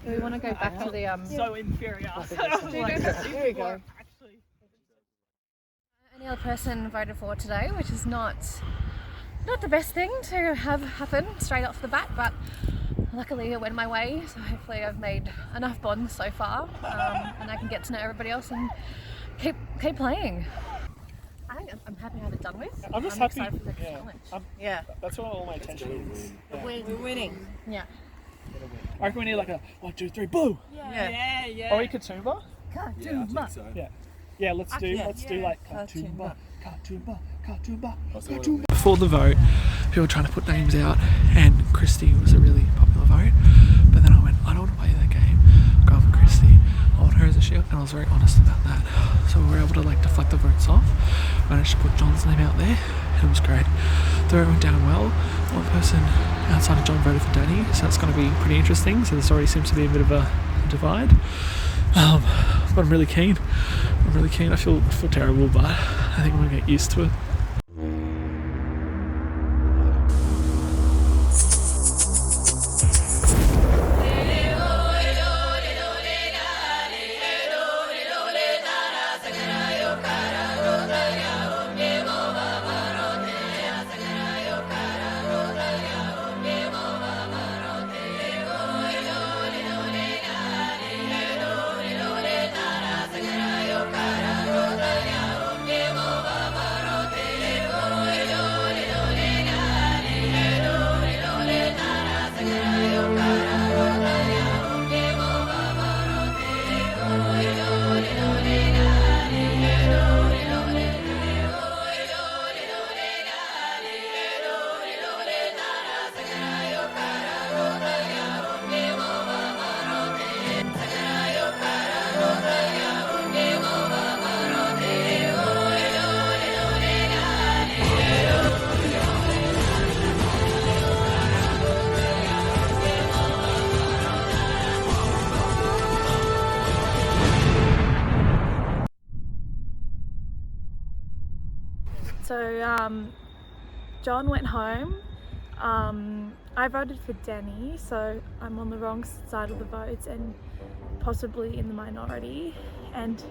We want to go back to the So inferior. There you go. Any other person voted for today, which is not the best thing to have happen straight off the bat, but luckily it went my way, so hopefully I've made enough bonds so far, and I can get to know everybody else and keep playing. I think I'm happy to have it done with. I'm just happy. Excited for the challenge. Yeah. That's what all my attention is. Yeah. We're winning. Yeah. I reckon we need like a 1, 2, 3, boo! Yeah. Or we Katoomba? Katoomba. So. Yeah, let's do like Katoomba. Before the vote, people were trying to put names out, and Christy was a really popular vote. But then I went, I don't want to play that game. I'll go for Christy. I want her as a shield, and I was very honest about that. So we were able to like deflect the votes off. Managed to put John's name out there, and it was great. The vote went down well. One person outside of John voted for Dani, so that's going to be pretty interesting. So this already seems to be a bit of a divide. But I'm really keen. I feel terrible, but I think I'm going to get used to it. So John went home. I voted for Dani, so I'm on the wrong side of the votes and possibly in the minority. And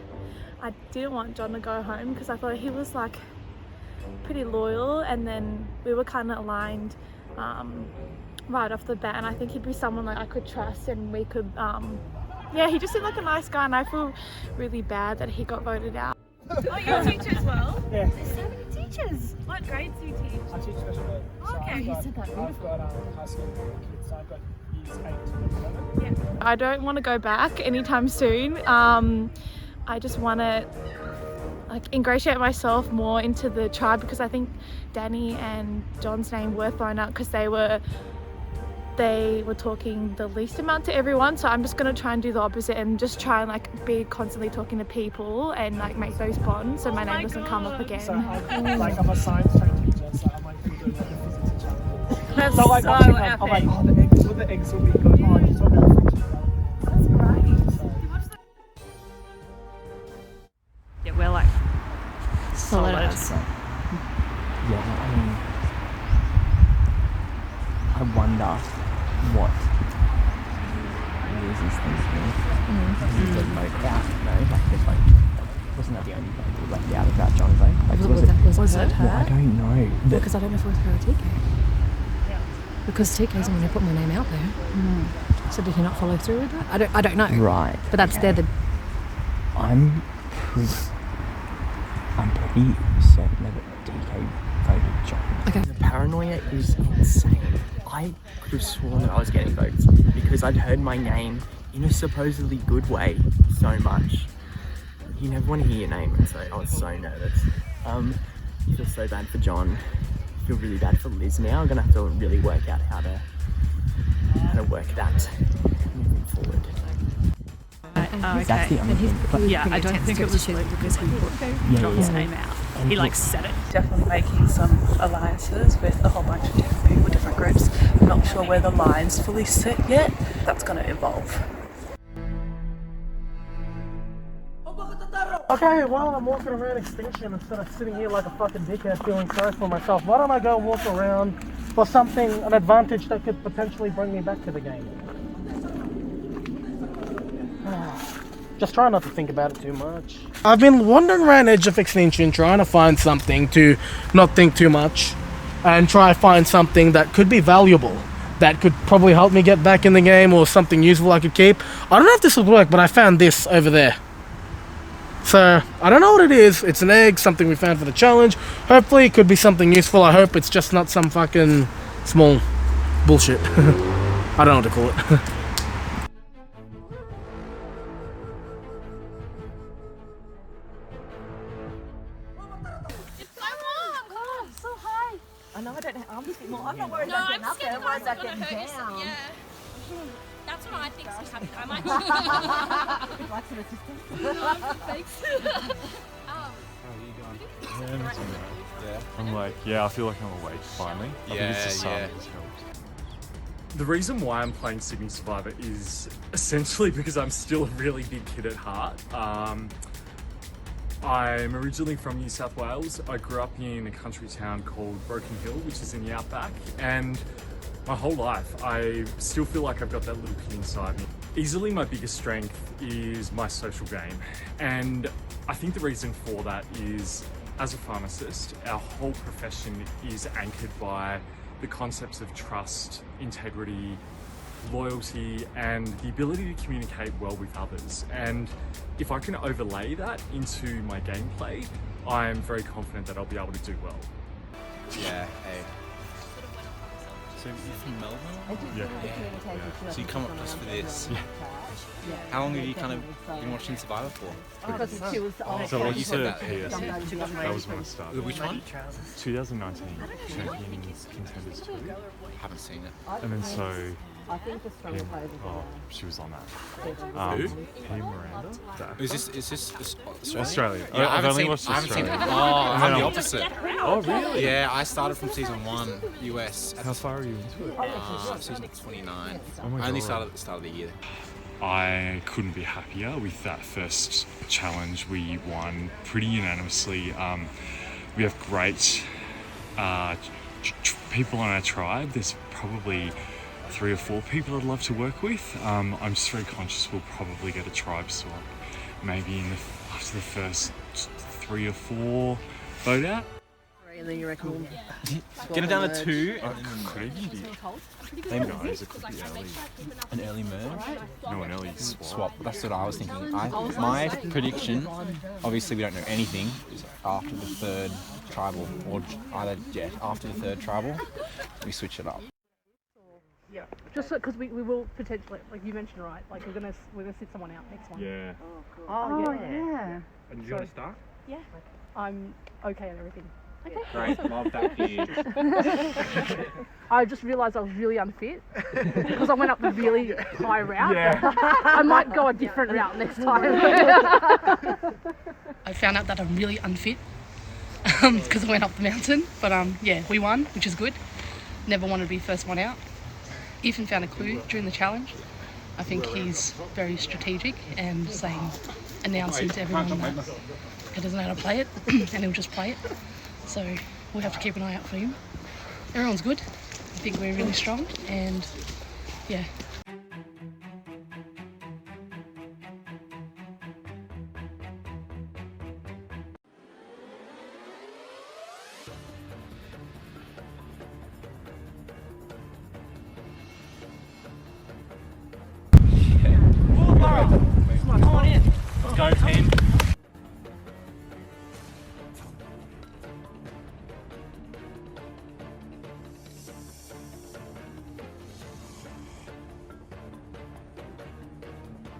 I didn't want John to go home because I thought he was like pretty loyal, and then we were kind of aligned right off the bat, and I think he'd be someone that I could trust, and we could yeah, he just seemed like a nice guy, and I feel really bad that he got voted out. Oh, you're a teacher as well? Yeah. There's so many teachers. What grades do you teach? I teach special ed. So Okay, you said that beautiful. I've got high school kids, so I've got years 8 to 11. I don't want to go back anytime soon. I just want to like ingratiate myself more into the tribe, because I think Dani and John's name were thrown out because they were talking the least amount to everyone. So I'm just going to try and do the opposite and just try and like be constantly talking to people and like make those bonds so my name doesn't come up again. So I'm a science trained teacher, so I'm like doing like a physics and chemistry. That's So like so watching epic. I'm like, oh, the eggs will be good. Oh, you talk about friction. That's great. Yeah, we're like Solid. Yeah, I mean, I wonder what uses things mean. The vote out, like the vote. Wasn't that the only vote that was left out about John's vote? Like, Was it her? Well, I don't know. Because I don't know if it was her or TK. Because TK's the one who put my name out there. So did he not follow through with that? I don't know. Right. But that's okay. they're the. I'm pretty certain that DK voted John. Okay. The paranoia is insane. I could have sworn that I was getting votes because I'd heard my name in a supposedly good way so much. You never want to hear your name, and so I was so nervous. I feel so bad for John. I feel really bad for Liz now. I'm gonna have to really work out how to work that moving forward. okay. That's the only thing. Yeah, I don't think it was like because he put John's name out. He like said it. Definitely making some alliances with a whole bunch of different people, different groups. I'm not sure where the lines fully sit yet. That's going to evolve. Okay, while I'm walking around Extinction, instead of sitting here like a fucking dickhead feeling sorry for myself, why don't I go walk around for something, an advantage that could potentially bring me back to the game? Just try not to think about it too much. I've been wandering around Edge of Extinction trying to find something to not think too much and try to find something that could be valuable, that could probably help me get back in the game, or something useful I could keep. I don't know if this will work, but I found this over there. So, I don't know what it is. It's an egg, something we found for the challenge. Hopefully it could be something useful. I hope it's just not some fucking small bullshit. I don't know what to call it. I know I don't have arms anymore. I'm not worried about getting up there. I'm worried about getting down. Yeah. That's what I think is happening. I might. Would you like some assistance? Thanks. I'm like, I feel like I'm awake finally. I think it's the sun that's helped. The reason why I'm playing Sydney Survivor is essentially because I'm still a really big kid at heart. I'm originally from New South Wales. I grew up in a country town called Broken Hill, which is in the outback, and my whole life I still feel like I've got that little kid inside me. Easily my biggest strength is my social game, and I think the reason for that is, as a pharmacist, our whole profession is anchored by the concepts of trust, integrity, loyalty, and the ability to communicate well with others. And if I can overlay that into my gameplay, I'm very confident that I'll be able to do well. Yeah, hey. So you're from Melbourne? Yeah. So you come up just for this? Yeah. How long have you kind of been watching Survivor for? Because she was So like you said at PS, that was when I started. Which one? 2019 Champions Contenders 2. Haven't seen it. And then so I think the stronger players she was on that. Who? Hey Miranda. Is this Australia? Australia. Yeah, I've only watched I haven't seen it. Australia. Oh, I'm the opposite. Oh really? Yeah, I started from season 1 US. How far are you into it? Season 29. Oh my I only God. started at the start of the year. I couldn't be happier with that first challenge. We won pretty unanimously. We have great people on our tribe. There's probably 3 or 4 people I'd love to work with. I'm just very conscious we'll probably get a tribe swap maybe after the first 3 or 4 vote out. and then you reckon Get it down to 2. Could even be Same guys, it could be early. An early merge. No, an early swap. Swap. That's what I was thinking. My prediction, obviously we don't know anything, is after the 3rd tribal, or either after the 3rd tribal, we switch it up. yeah, just because we will potentially, like you mentioned, right? Like we're gonna sit someone out next one. Yeah. Oh yeah. And you want to start? Yeah. I'm okay at everything. Okay. Great, love that for you. I just realised I was really unfit because I went up the really high route. Yeah. I might go a different route next time. I found out that I'm really unfit because I went up the mountain. But yeah, we won, which is good. Never wanted to be the first one out. Ethan found a clue during the challenge. I think he's very strategic and announcing to everyone that he doesn't know how to play it and he'll just play it. So we'll have to keep an eye out for him. Everyone's good. I think we're really strong and yeah. Bullaburra! Come on in. Let's go, team.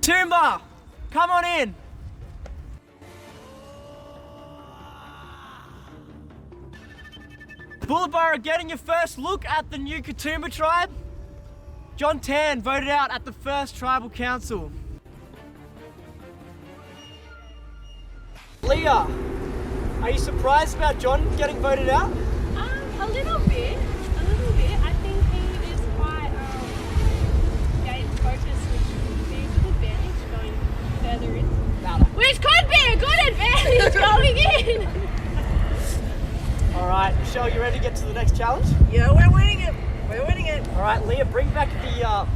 Katoomba! Come on in! Bullaburra getting your first look at the new Katoomba tribe. John Tan voted out at the first tribal council. Leah, are you surprised about John getting voted out? A little bit. I think he is quite game focused, which could be a good advantage going further in. Which could be a good advantage going in. All right, Michelle, you ready to get to the next challenge? Yeah, we're winning it. We're winning it. All right, Leah, bring back the urn.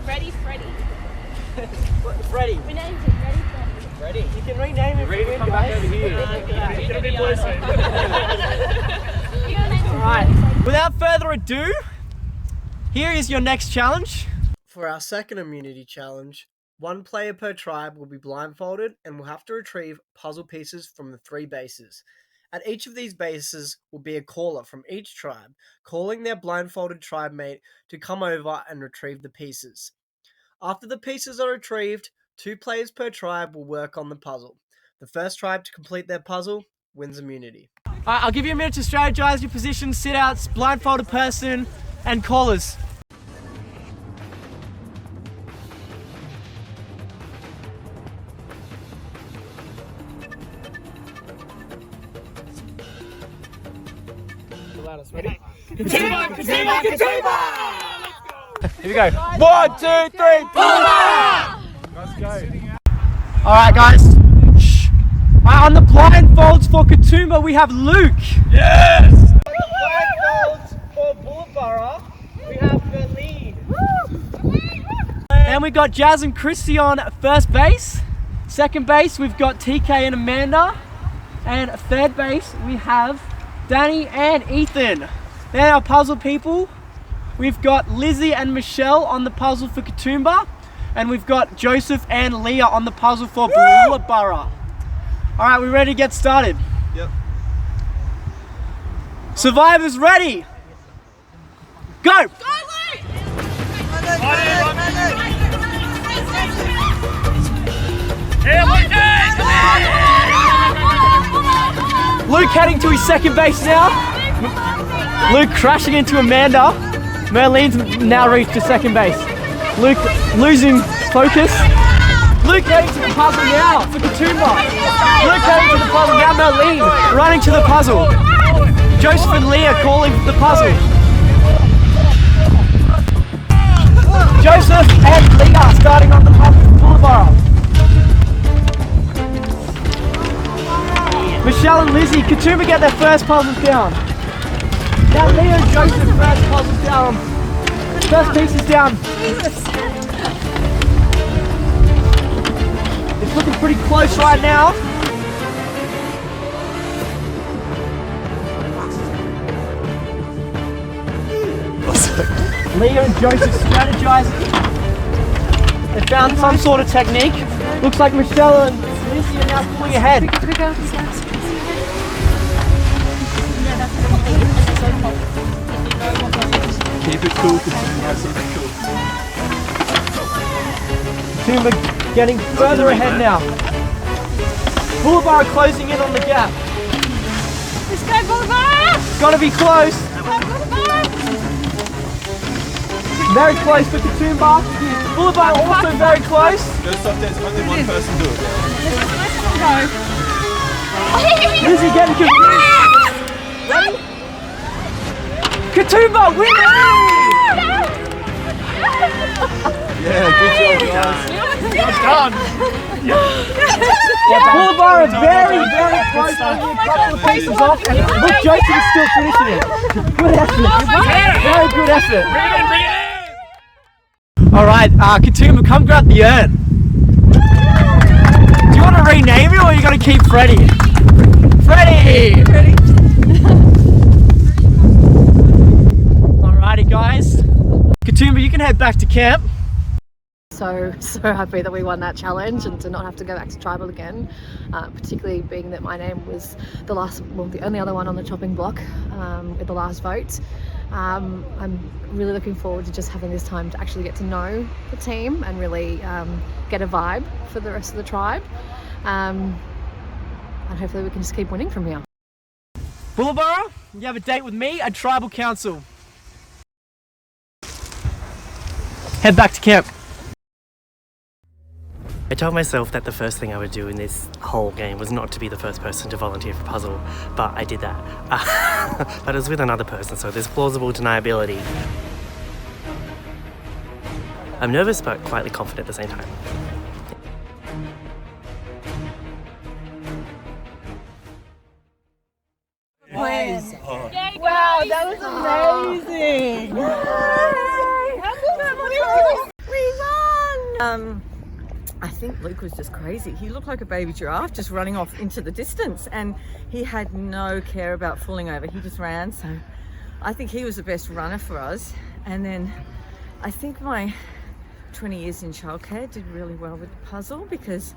Ready, Freddy. Freddie. We named him. Ready? Freddie. You can rename him. Ready to come back over here? Get a bit closer. Alright, without further ado, here is your next challenge. For our second immunity challenge, one player per tribe will be blindfolded and will have to retrieve puzzle pieces from the 3 bases. At each of these bases will be a caller from each tribe, calling their blindfolded tribe mate to come over and retrieve the pieces. After the pieces are retrieved, 2 players per tribe will work on the puzzle. The first tribe to complete their puzzle wins immunity. Alright, I'll give you a minute to strategize your positions, sit-outs, blindfolded person, and callers. Ready? Katoomba! Here we go. 1, 2, 3, Bullaburra! Let's go. Alright guys. Shh. On the blindfolds for Katoomba we have Luke. Yes! On the blindfolds for Bullaburra we have Berlin. And we got Jazz and Christy on first base. Second base we've got TK and Amanda. And third base we have Dani and Ethan. Then our puzzle people, we've got Lizzie and Michelle on the puzzle for Katoomba, and we've got Joseph and Leah on the puzzle for Bullaburra. Alright, we ready to get started? Yep. Survivors ready? Go! Luke heading to his second base now. Luke crashing into Amanda. Merlin's now reached to second base. Luke losing focus. Luke heading to the puzzle now for Katoomba. Luke heading to the puzzle now. Merlin running to the puzzle. Joseph and Leah calling for the puzzle. Joseph and Leah starting on the puzzle for Bullaburra. Michelle and Lizzie, Katoomba get their first puzzles down. Now Leah and Joseph first puzzles down. First pieces down. It's looking pretty close right now. Leah and Joseph strategizing. They found some sort of technique. Looks like Michelle and Lizzie are now pulling ahead. Keep it cool, Katoomba getting further ahead now. Bullaburra closing in on the gap. Let's go, Bullaburra! Gotta be close. Very close for Katoomba. Bullaburra also very close. Go stop, there's only one person do it. Lizzie getting confused. Ready? Katoomba winning! Yeah, good job guys. Well done. Bullaburra very, very close. Only a couple of pieces off. And look, Joseph is still finishing it. Good effort. Very good effort. Alright, Katoomba, come grab the urn. Do you want to rename it or you got to keep Freddie? Freddie! Alrighty guys. Katoomba, you can head back to camp. So happy that we won that challenge and to not have to go back to tribal again, particularly being that my name was the only other one on the chopping block with the last vote. I'm really looking forward to just having this time to actually get to know the team and really get a vibe for the rest of the tribe, and hopefully we can just keep winning from here. Bullaburra, you have a date with me at Tribal Council. Head back to camp. I told myself that the first thing I would do in this whole game was not to be the first person to volunteer for puzzle, but I did that. But it was with another person, so there's plausible deniability. I'm nervous but quietly confident at the same time. Wow, that was amazing! We won! I think Luke was just crazy. He looked like a baby giraffe just running off into the distance, and he had no care about falling over. He just ran. So I think he was the best runner for us. And then I think my 20 years in childcare did really well with the puzzle, because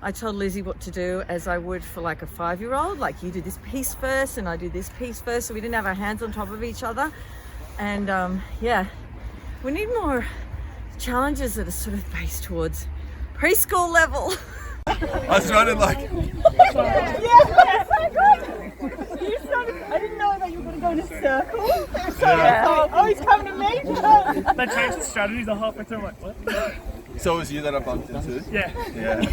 I told Lizzie what to do as I would for like a 5-year-old. Like, you do this piece first and I do this piece first, so we didn't have our hands on top of each other. And yeah, we need more challenges that are sort of based towards preschool level. I was running like... Yeah, so good. You started, I didn't know that you were going to go in a circle. So I thought, oh, he's coming to me. They changed the strategies a halfway through. I'm like, what? So it was you that I bumped into? Yeah. Yeah.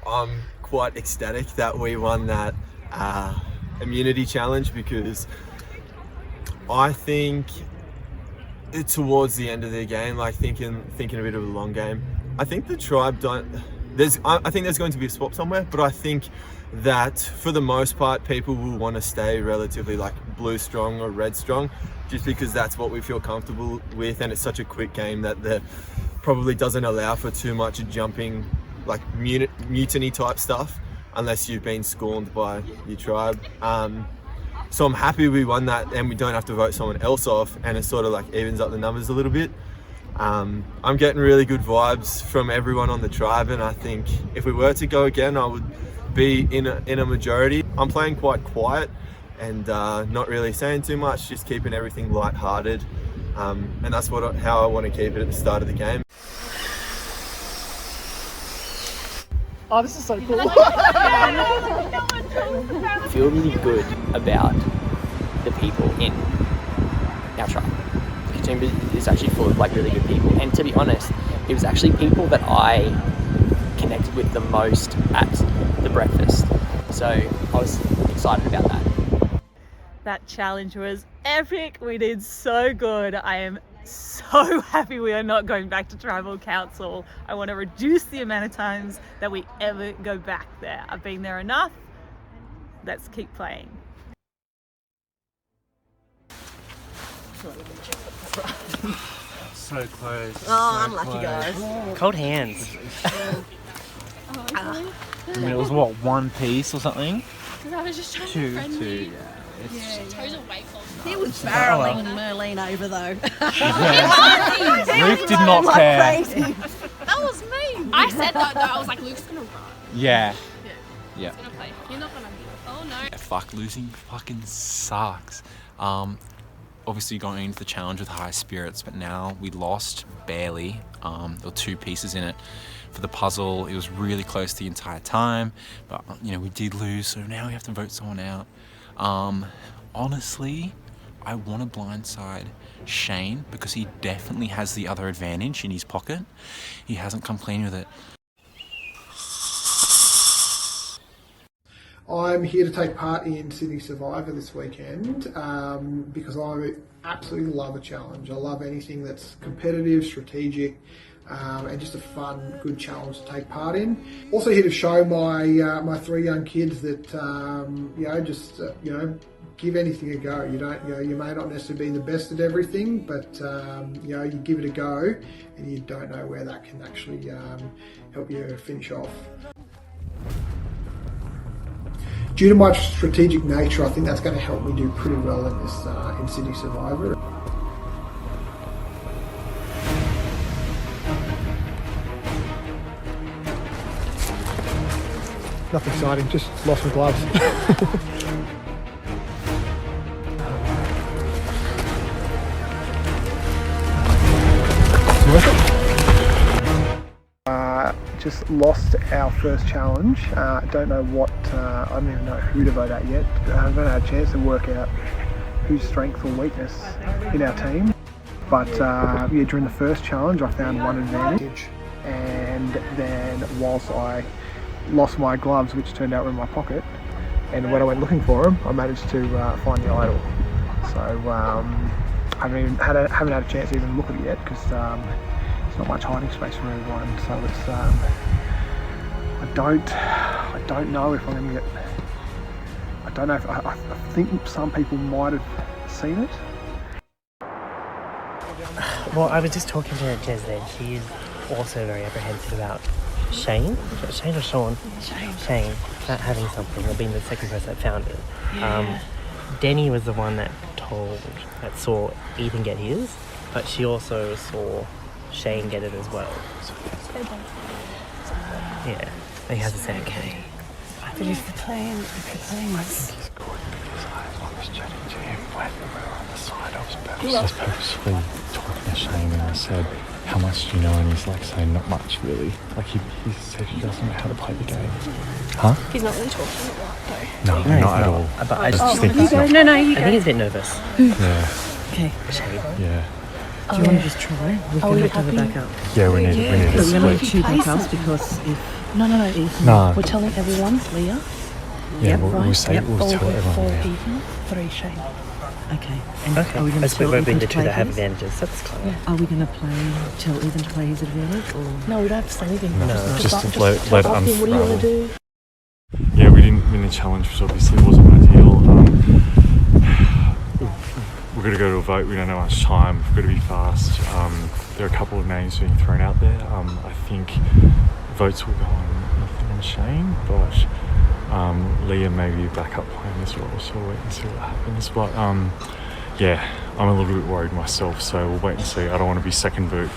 I'm quite ecstatic that we won that immunity challenge, because I think towards the end of the game, like thinking a bit of a long game, I think the tribe don't. I think there's going to be a swap somewhere, but I think that for the most part, people will want to stay relatively like blue strong or red strong, just because that's what we feel comfortable with, and it's such a quick game that the probably doesn't allow for too much jumping, like mutiny type stuff, unless you've been scorned by your tribe. So I'm happy we won that, and we don't have to vote someone else off, and it sort of like evens up the numbers a little bit. I'm getting really good vibes from everyone on the tribe, and I think if we were to go again, I would be in a majority. I'm playing quite quiet and not really saying too much, just keeping everything light-hearted, and that's how I want to keep it at the start of the game. Oh, this is so cool. I feel really good about the people in our tribe. Katoomba is actually full of like really good people, and to be honest, it was actually people that I connected with the most at the breakfast. So I was excited about that. That challenge was epic. We did so good. I am so happy we are not going back to tribal council. I want to reduce the amount of times that we ever go back there. I've been there enough. Let's keep playing. So close. Oh, unlucky guys. Cold hands. I mean, it was what, one piece or something? Because I was just trying to friend two. Yeah. Toes away from He was barreling Merlene over though. Luke did not care. That was me. I said that though. I was like, Luke's gonna run. Yeah. He's gonna play. You're not gonna be. Oh no. Yeah, fuck, losing fucking sucks. Obviously going into the challenge with high spirits, but now we lost barely. There were 2 pieces in it. For the puzzle, it was really close the entire time, but you know, we did lose, so now we have to vote someone out. Honestly, I want to blindside Shane, because he definitely has the other advantage in his pocket. He hasn't come clean with it. I'm here to take part in Sydney Survivor this weekend because I absolutely love a challenge. I love anything that's competitive, strategic, and just a fun, good challenge to take part in. Also here to show my my 3 young kids that give anything a go. You may not necessarily be the best at everything, but you give it a go, and you don't know where that can actually help you finish off. Due to my strategic nature, I think that's going to help me do pretty well in this in Sydney Survivor. Nothing exciting, just lost my gloves. Just lost our first challenge. Don't know what, I don't even know who to vote out yet. I haven't had a chance to work out whose strength or weakness in our team. But yeah, during the first challenge I found one advantage, and then whilst I lost my gloves, which turned out were in my pocket, and when I went looking for them, I managed to find the idol. So I haven't had a chance to even look at it yet, because there's not much hiding space for everyone. So it's I don't know if I'm going to get. I don't know if I think some people might have seen it. Well, I was just talking to Jez then. She is also very apprehensive about Shane or Sean? Shane not having something or being the second person that found it. Dani was the one that saw Ethan get his, but she also saw Shane get it as well. Yeah, he has a second. Okay. But if the plan was... He's good because I was chatting to him when we were on the side. I was purposely talking to Shane and I said, how much do you know? And he's like saying not much really. Like he said he doesn't know how to play the game. Huh? He's not really talking a lot though. No, not at all. But I just think he's not. No, you go. I think he's a bit nervous. Yeah. Okay. Shane. Yeah. Do you want to just try? We can have a backup. Yeah, we need to We're going to split. need 2 backups because if... No. No. We're telling everyone, Leah. Yeah, Yep, we'll say Yep. we'll tell everyone. 4 Yeah. Ethan, 3 Shane. Okay. And Okay. are we going to We're tell being Ethan the to two play that have his? advantages. That's kind of... Are we going to tell Ethan to play his advantage or...? No, we don't have to say anything. No, just let tell him what do you want to do? Yeah, we didn't win the challenge, which obviously wasn't ideal. We're going to go to a vote. We don't have much time. We've got to be fast. There are a couple of names being thrown out there. I think votes will go on Ethan and Shane, but Leah may be a backup plan as well, so we'll wait and see what happens. But yeah, I'm a little bit worried myself, so we'll wait and see. I don't want to be second vote.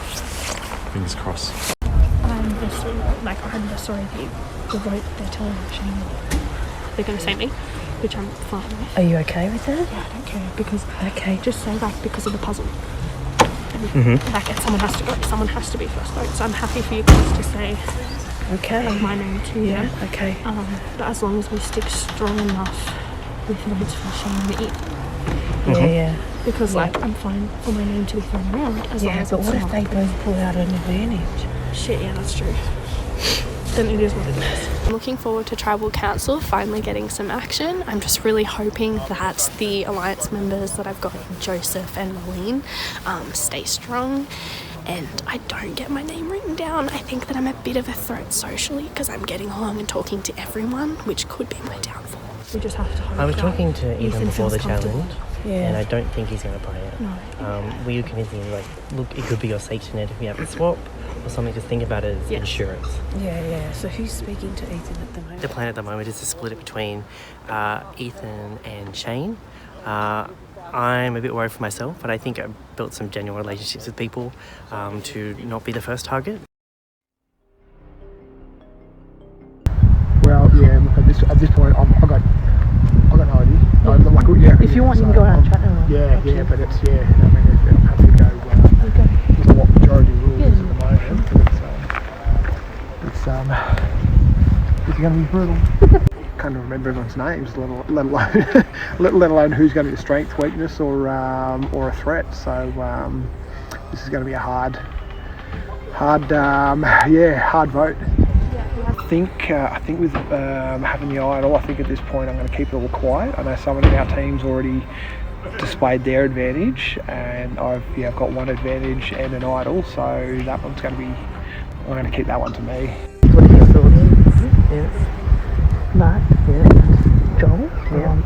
Fingers crossed. I'm just sorry the vote they're telling Shane. They're going to say me, which I'm fine with. Are you okay with that? Yeah, I don't care because Okay. just say like because of the puzzle. Mm-hmm. Like someone has to go. Someone has to be first vote. So I'm happy for you guys to say Okay. my name too. Yeah, okay. But as long as we stick strong enough with votes for Shane and Ethan. Yeah. Because like I'm fine for my name to be thrown around as long Yeah, as but it's what if not- they both pull out an advantage? Shit, yeah, that's true. Then it is what it is. I'm looking forward to Tribal Council finally getting some action. I'm just really hoping that the Alliance members that I've got, Joseph and Marlene, stay strong and I don't get my name written down. I think that I'm a bit of a threat socially because I'm getting along and talking to everyone, which could be my downfall. We just have to hope I was that talking to Ethan before feels the comfortable. challenge, Yeah. and I don't think he's going to play it. No. Were you convincing him, like, look, it could be your safety net if we have a swap, or something, just think about it as insurance? Yeah. So who's speaking to Ethan at the moment? The plan at the moment is to split it between Ethan and Shane. I'm a bit worried for myself, but I think I've built some genuine relationships with people to not be the first target. Well, yeah. Look, at this point, I got no idea. If you want, you can go out and chat now. Yeah, but it's I mean, it'll have to go with what majority rules at the moment. It's going to be brutal. Can't remember everyone's names, let alone who's going to be a strength, weakness, or a threat. So this is going to be a hard vote. I think with having the idol, I think at this point I'm going to keep it all quiet. I know someone in our team's already displayed their advantage, and I've got one advantage and an idol, so that one's going to be. I'm going to keep that one to me. What are your thoughts? Yeah. Mark? Yeah. Joel? Yeah.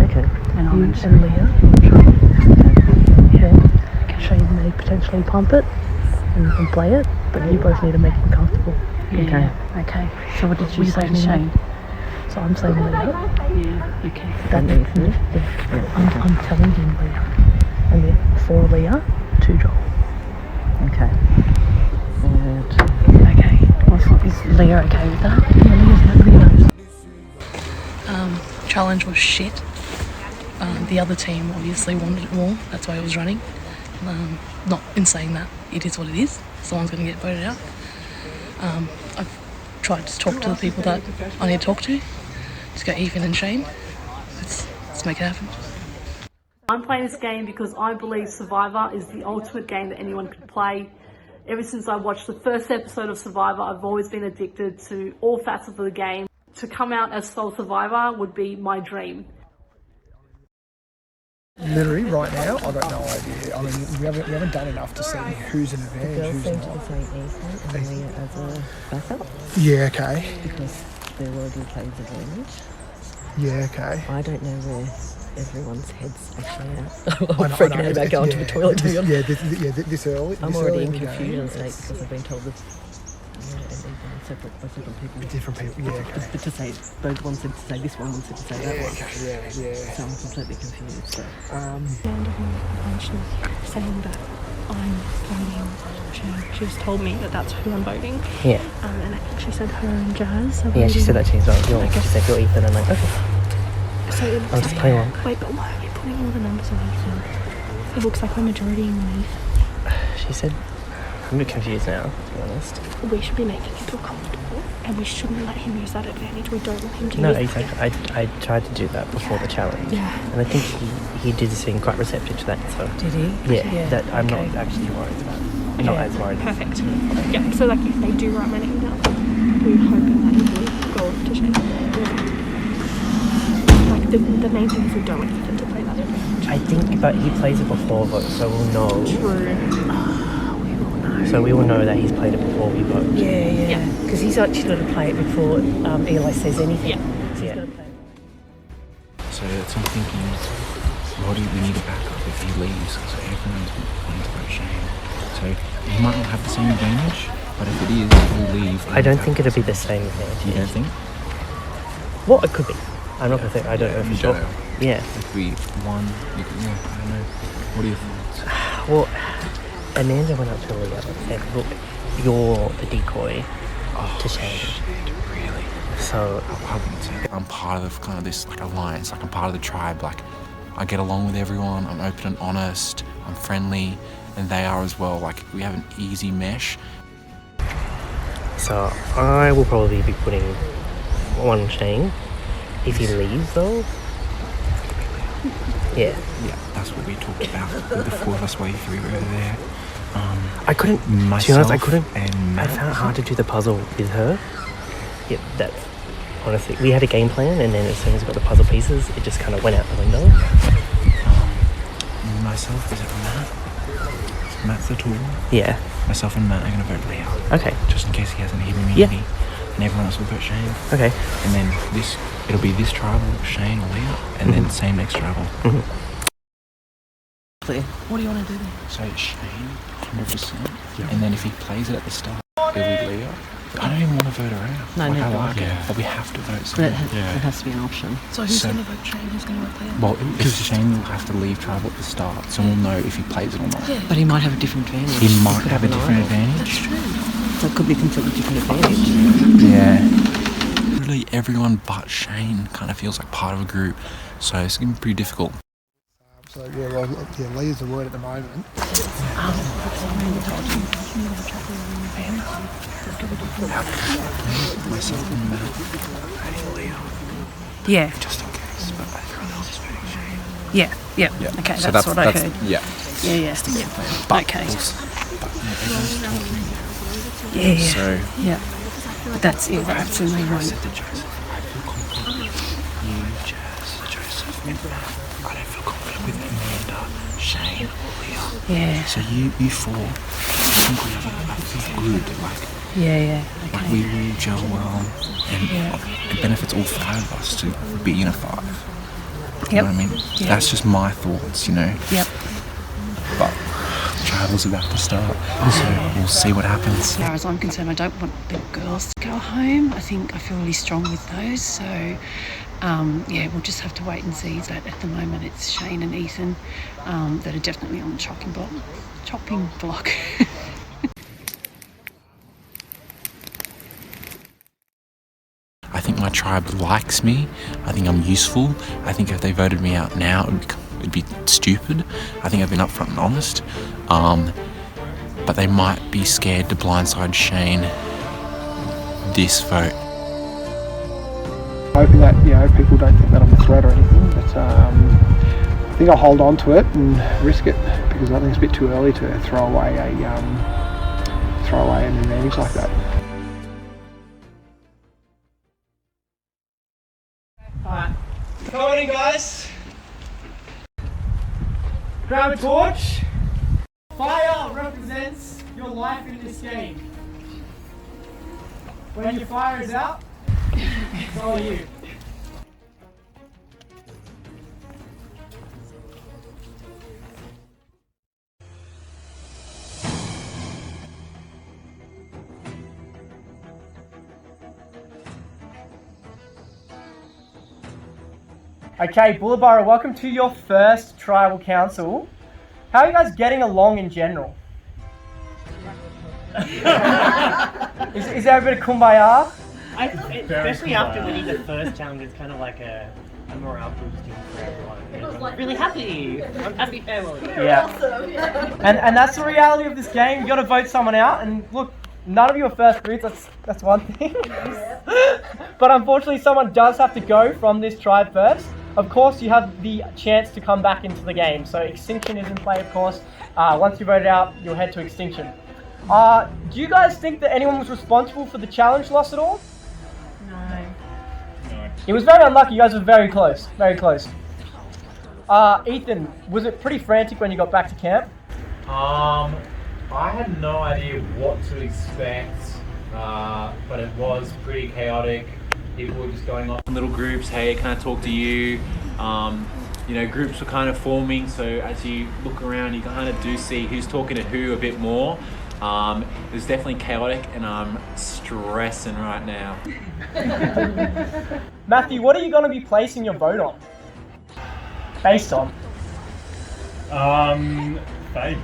Okay. And Leah? Yeah. Shane may potentially pump it and play it, but you both need to make him comfortable. Okay. So what did you say to Shane? So I'm saying Leah. Yeah. Okay. That's Ethan. Yeah. I'm telling him Leah. And then 4 Leah, 2 Joel. Okay. Is Leah okay with that? Yeah, Leah knows. Challenge was shit. The other team obviously wanted it more. That's why it was running. Not in saying that, it is what it is. Someone's going to get voted out. I've tried to talk to the people that I need to talk to. Just go Ethan and Shane. Let's make it happen. I'm playing this game because I believe Survivor is the ultimate game that anyone could play. Ever since I watched the first episode of Survivor, I've always been addicted to all facets of the game. To come out as sole survivor would be my dream. Literally right now, I've got no idea. I mean, we haven't done enough to see who's an advantage, who's Girls seem to not. be saying Ethan and Leah as a backup. Yeah, okay. Because they're already playing advantage. Yeah, okay. I don't know everyone's heads actually out. I I'm know, freaking out about going to the toilet, to be honest. This early. I'm this already early in the confusion game, state it's because I've been told that separate people. Different people, yeah, okay. But to say, both one said to say this one said to say that one. Yeah. So I'm completely confused. So. Saying that I'm voting. She just told me that that's who I'm voting. Yeah. And I think she said her and Jazz. Yeah, she said that she's right. She said you're Ethan, and I'm like, okay. So it looks I'll just play along. Wait, but why are we putting all the numbers on Ethan? It looks like we're majority in on Ethan. She said, I'm a bit confused now, to be honest. We should be making him feel comfortable, and we shouldn't let him use that advantage. We don't want him to No, use exactly. I tried to do that before the challenge. Yeah. And I think he did seem quite receptive to that. So. Did he? Yeah, that I'm not actually worried about. Not as worried. Perfect. Yeah, so like if they do write my name down, we're hoping that it will go to Shane. Like the main thing is we don't want Ethan to play that advantage. I think, but he plays it before vote, so we'll know. True. So we will know that he's played it before we vote. Yeah. Because he's actually going to play it before Eli says anything. Yeah. So he's going to play it. So that's I'm thinking, what do we need a backup if he leaves? So everyone's wanting to vote Shane. So he might not have the same advantage, but if it is, he'll leave. I don't think it'll be the same advantage. You don't think? Well, it could be. I'm not going to think. I don't know for sure. Yeah. It could be one. You could, yeah, I don't know. What are your thoughts? Well, Amanda went up to Leah and said, look, you're a decoy to Shane. Really? So I wouldn't say I'm part of kind of this like alliance, like I'm part of the tribe, like I get along with everyone, I'm open and honest, I'm friendly, and they are as well. Like we have an easy mesh. So I will probably be putting one Shane. If he leaves though, yeah, that's what we talked about with the four of us way through over there. I couldn't. To be Myself honest, I couldn't. and I Matt. found it hard to do the puzzle with her. Yeah, that's honestly. We had a game plan, and then as soon as we got the puzzle pieces, it just kind of went out the window. Myself, is it Matt? Matt's the tool. Yeah. Myself and Matt are going to vote Leah. Okay. Just in case he has any immunity. And everyone else will vote Shane. Okay. And then it'll be this tribal, Shane or Leah, and then same next tribal. Clear. What do you want to do then? So Shane, 100%. And then if he plays it at the start, it'll be Leah. I don't even want to vote her out. No, like, neither I do I. like it, but we have to vote But someone. it has to be an option. So who's going to vote Shane? Who's going to vote Leah? Well, because Shane will have to leave tribal at the start, so we'll know if he plays it or not. But he might have a different advantage. He might could have a an different idol. advantage. That's true. So it could be a completely different advantage. Yeah. Literally everyone but Shane kind of feels like part of a group, so it's going to be pretty difficult. So Leah's the word at the moment. Myself and Matt voting Leah. Yeah. Just in case, but everyone else is voting Shane. Yeah. Okay, So that's what I heard. Yeah. Yeah. But Okay. everyone's talking. Yeah. So Yeah. That's it. Absolutely I right. said to Joseph, I feel confident. You, Joseph, I don't feel confident with Amanda, Shane, or Leah. Yeah. So you four, I think we have a feel good. Like Yeah. like Okay. we will gel well, and it benefits all five of us to be unified. You know what I mean? Yep. That's just my thoughts, you know. Yep. But travel's about to start, so we'll see what happens. As far as I'm concerned, I don't want the girls to go home. I think I feel really strong with those. So, we'll just have to wait and see. That at the moment it's Shane and Ethan that are definitely on the chopping block. I think my tribe likes me. I think I'm useful. I think if they voted me out now, it'd be stupid. I think I've been upfront and honest. But they might be scared to blindside Shane this vote. Hoping that people don't think that I'm a threat or anything, but I think I'll hold on to it and risk it because I think it's a bit too early to throw away an advantage like that. Alright, come on in guys. Grab a torch. Fire represents your life in this game. When your fire is out, it's all you. Okay, Bullaburra, welcome to your first tribal council. How are you guys getting along in general? is there a bit of kumbaya? Especially after winning the first challenge, it's kind of like a morale boosting for everyone. Everyone's like, really happy. I'm happy family. Yeah. And that's the reality of this game. You got to vote someone out. And look, none of you are first fruits. That's one thing. But unfortunately, someone does have to go from this tribe first. Of course, you have the chance to come back into the game. So extinction is in play, of course. Once you voted out, you'll head to extinction. Do you guys think that anyone was responsible for the challenge loss at all? No. It was very unlucky. You guys were very close. Very close. Ethan, was it pretty frantic when you got back to camp? I had no idea what to expect, but it was pretty chaotic. People were just going off in little groups. Hey, can I talk to you? You know, groups were kind of forming. So as you look around, you kind of do see who's talking to who a bit more. It was definitely chaotic, and I'm stressing right now. Matthew, what are you going to be placing your vote on? Based on? Faith.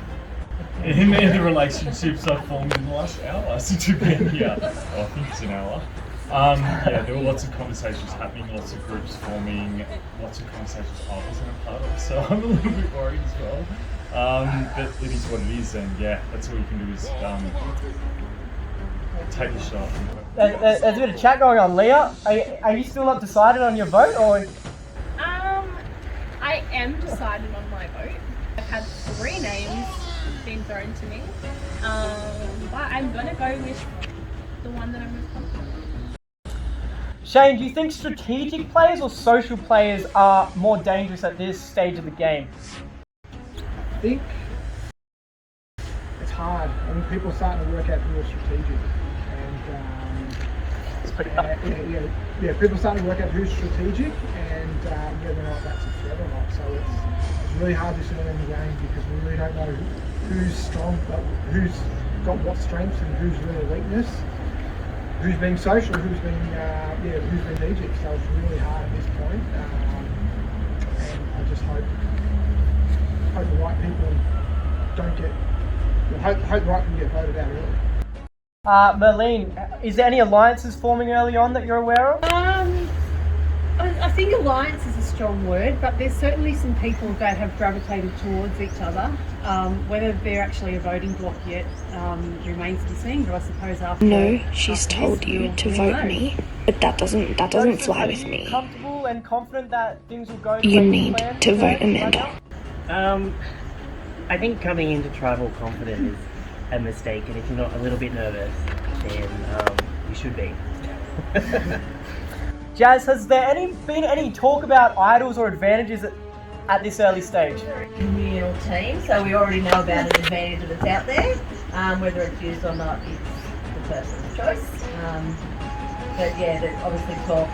In the relationships I've formed in the last hour since you've been here. I think it's an hour. Yeah, there were lots of conversations happening, lots of groups forming, lots of conversations I wasn't a part of, so I'm a little bit worried as well. But it is what it is, and yeah, that's all you can do is take a shot. There's a bit of chat going on. Leah, are you still not decided on your vote, or? I am decided on my vote. I've had 3 names being thrown to me, but I'm gonna go with the one that I'm most comfortable with. Shane, do you think strategic players or social players are more dangerous at this stage of the game? I think it's hard. I mean, people are starting to work out who are strategic, and it's pretty hard. Yeah, people are starting to work out who's strategic and whether or not that's a threat or not. So it's really hard this early in the game because we really don't know who's strong, but who's got what strengths and who's really weakness, who's being social, who's being strategic. So it's really hard at this point, and I just hope the right people don't get. Hope the right people get voted out early. Merlene, is there any alliances forming early on that you're aware of? I think alliance is a strong word, but there's certainly some people that have gravitated towards each other. Whether they're actually a voting bloc yet remains to be seen, but I suppose after... No, she's told you to vote me, but that doesn't fly with me. Comfortable and confident that things will go... You need to vote Amanda. I think coming into tribal confident is a mistake, and if you're not a little bit nervous, then you should be. Jazz, has there been any talk about idols or advantages at this early stage? Communal team, so we already know about an advantage that's out there. Whether it's used or not, it's the person's choice. But yeah, there's obviously talk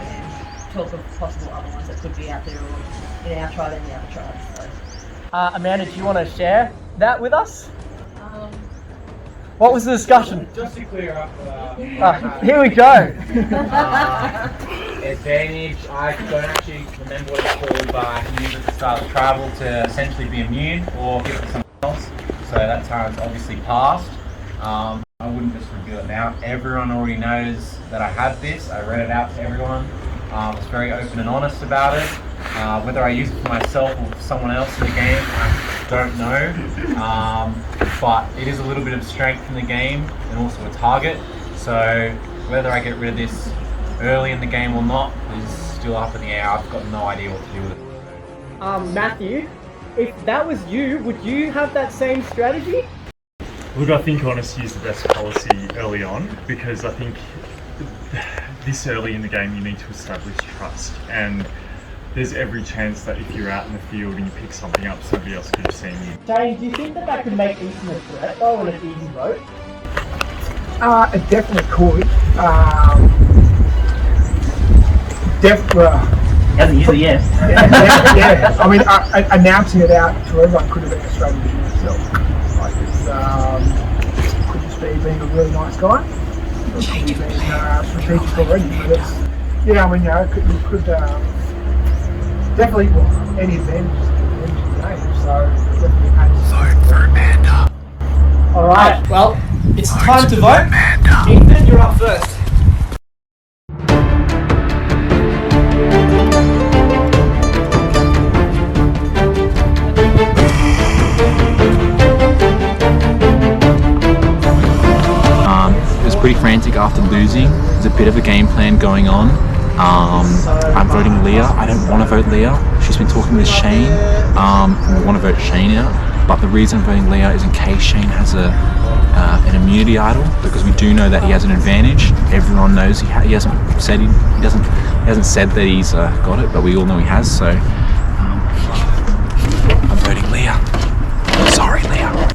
of possible other ones that could be out there, or in our tribe and the other tribes. So. Amanda, do you want to share that with us? What was the discussion? Just to clear up, here we go. Advantage, I don't actually remember what it's called, but I can use it at the start of travel to essentially be immune or give it to someone else. So that time's obviously passed. I wouldn't just reveal it now. Everyone already knows that I have this. I read it out to everyone. I was very open and honest about it. Whether I use it for myself or for someone else in the game, I don't know. But it is a little bit of strength in the game and also a target. So whether I get rid of this early in the game or not is still up in the air. I've got no idea what to do with it. Matthew, if that was you, would you have that same strategy? Look, I think honesty is the best policy early on, because I think this early in the game you need to establish trust, and there's every chance that if you're out in the field and you pick something up, somebody else could have seen you. Dani, do you think that could make Ethan a threat though, and an easy vote? It definitely could. Yes. Yeah. I mean, announcing it out to everyone could have been a strategy in itself. Like it's could just be being a really nice guy. It could be being strategic already. But it's, I mean, you could definitely any advantages in the game. So definitely Vote for Amanda. Alright, well, it's time to vote. Ethan, you're up first. It was pretty frantic after losing. There's a bit of a game plan going on. I'm voting Leah. I don't want to vote Leah. She's been talking with Shane. We want to vote Shane out. But the reason I'm voting Leah is in case Shane has an immunity idol, because we do know that he has an advantage. Everyone knows he hasn't said that he's got it, but we all know he has. So I'm voting Leah. Sorry, Leah.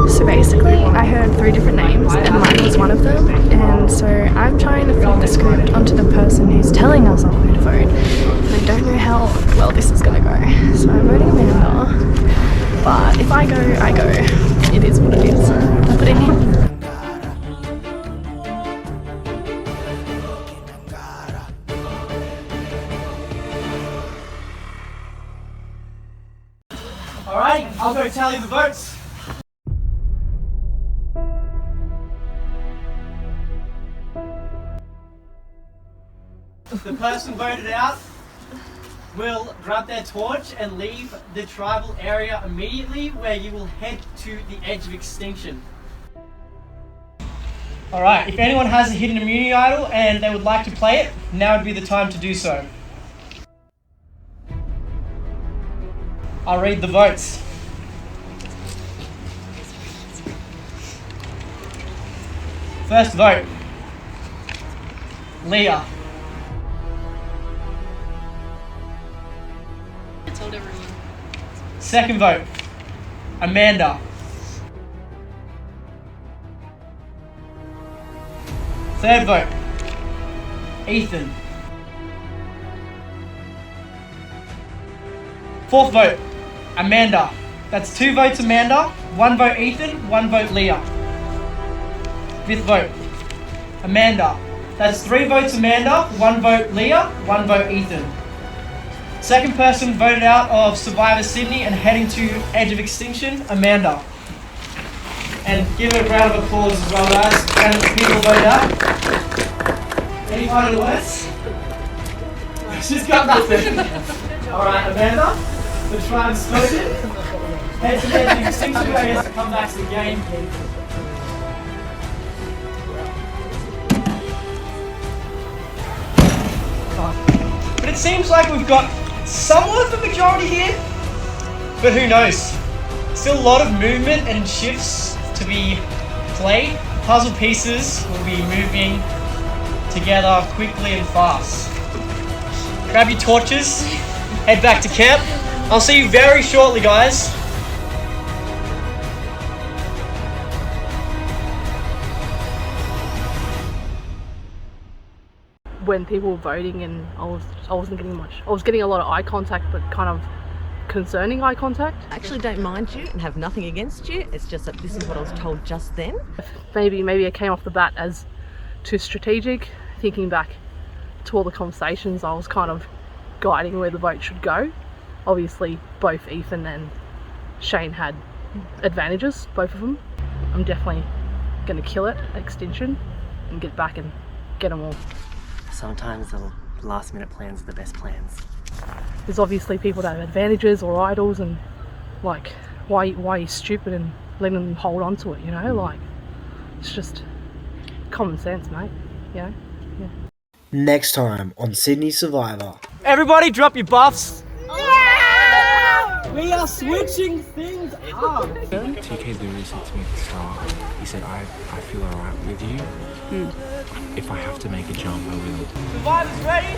So basically, I heard 3 different names and mine was one of them, and so I'm trying to flip the script onto the person who's telling us on who to vote, and I don't know how well this is going to go. So I'm voting Amanda, but if I go, I go. It is what it is. I put it in. Alright, I'll go tally the votes. The person voted out will grab their torch and leave the tribal area immediately, where you will head to the edge of extinction. Alright, if anyone has a hidden immunity idol and they would like to play it, now would be the time to do so. I'll read the votes. First vote, Leah. I told everyone. Second vote, Amanda. Third vote, Ethan. Fourth vote, Amanda. That's 2 votes Amanda, 1 vote Ethan, 1 vote Leah. Fifth vote, Amanda. That's 3 votes Amanda, 1 vote Leah, 1 vote Ethan. Second person voted out of Survivor Sydney and heading to Edge of Extinction, Amanda. And give her a round of applause as well, guys. And the people voted out. Any final words? She's got nothing. Alright, Amanda, the tribe's spoken. Head to Edge of Extinction, I guess to come back to the game. But it seems like we've got somewhat of a majority here, but who knows? Still a lot of movement and shifts to be played. Puzzle pieces will be moving together quickly and fast. Grab your torches, head back to camp. I'll see you very shortly, guys. When people were voting and I wasn't getting much. I was getting a lot of eye contact, but kind of concerning eye contact. I actually don't mind you and have nothing against you. It's just that this is what I was told just then. Maybe it came off the bat as too strategic. Thinking back to all the conversations, I was kind of guiding where the vote should go. Obviously, both Ethan and Shane had advantages, both of them. I'm definitely going to kill it at Extinction and get back and get them all. Sometimes the last minute plans are the best plans. There's obviously people that have advantages or idols, and like, why are you stupid and letting them hold on to it, you know? Like, it's just common sense, mate, you know? Yeah. Next time on Sydney Survivor. Everybody drop your buffs. We are switching things up. TK literally said to me at the start, he said, I feel alright with you. If I have to make a jump, I will. Survivor's ready.